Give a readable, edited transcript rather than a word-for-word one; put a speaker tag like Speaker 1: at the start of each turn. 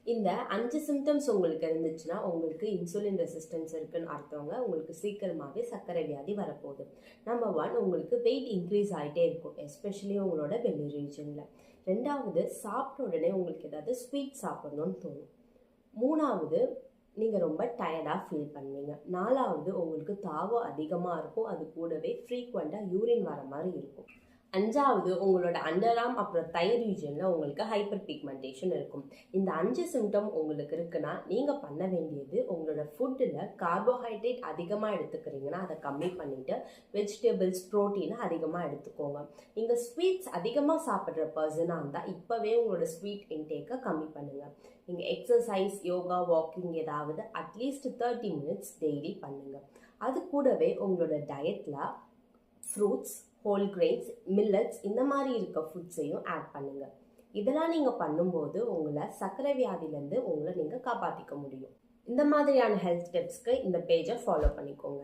Speaker 1: இந்த 5 சிம்டம்ஸ் உங்களுக்கு இருந்துச்சுன்னா உங்களுக்கு இன்சுலின் ரெசிஸ்டன்ஸ் இருக்குன்னு அர்த்தவங்க உங்களுக்கு சீக்கிரமாகவே சர்க்கரை வியாதி வரப்போகுது. நம்பர் 1, உங்களுக்கு வெயிட் இன்க்ரீஸ் ஆகிட்டே இருக்கும், எஸ்பெஷலி உங்களோட பெல்லி ரீஜனில். 2வது, சாப்பிட்ட உடனே உங்களுக்கு ஏதாவது ஸ்வீட் சாப்பிடணும்னு தோணும். 3வது, நீங்கள் ரொம்ப டயர்டாக ஃபீல் பண்ணுவீங்க. 4வது, உங்களுக்கு தாகம் அதிகமாக இருக்கும், அது கூடவே ஃப்ரீக்வெண்ட்டாக யூரின் வர மாதிரி இருக்கும். 5வது, உங்களோட அண்டர்ஆர்ம் அப்புறம் தை ரீஜனில் உங்களுக்கு ஹைப்பர் பிக்மெண்டேஷன் இருக்கும். இந்த 5 சிம்டம் உங்களுக்கு இருக்குன்னா நீங்கள் பண்ண வேண்டியது, உங்களோட ஃபுட்டில் கார்போஹைட்ரேட் அதிகமாக எடுத்துக்கிறீங்கன்னா அதை கம்மி பண்ணிவிட்டு வெஜிடபிள்ஸ், ப்ரோட்டீனை அதிகமாக எடுத்துக்கோங்க. நீங்கள் ஸ்வீட்ஸ் அதிகமாக சாப்பிட்ற பர்சனாக இருந்தால் இப்போவே உங்களோட ஸ்வீட் இன்டேக்கை கம்மி பண்ணுங்கள். நீங்கள் எக்ஸசைஸ், யோகா, வாக்கிங் ஏதாவது அட்லீஸ்ட் 30 மினிட்ஸ் டெய்லி பண்ணுங்கள். அது கூடவே உங்களோட டயட்டில் ஃப்ரூட்ஸ், ஹோல் கிரெயின்ஸ், மில்லட்ஸ் இந்த மாதிரி இருக்க ஃபுட்ஸையும் ஆட் பண்ணுங்கள். இதெல்லாம் நீங்கள் பண்ணும்போது உங்களை சர்க்கரை வியாதியிலேருந்து உங்களை நீங்கள் காப்பாற்றிக்க முடியும். இந்த மாதிரியான ஹெல்த் டிப்ஸ்க்கு இந்த பேஜை ஃபாலோ பண்ணிக்கோங்க.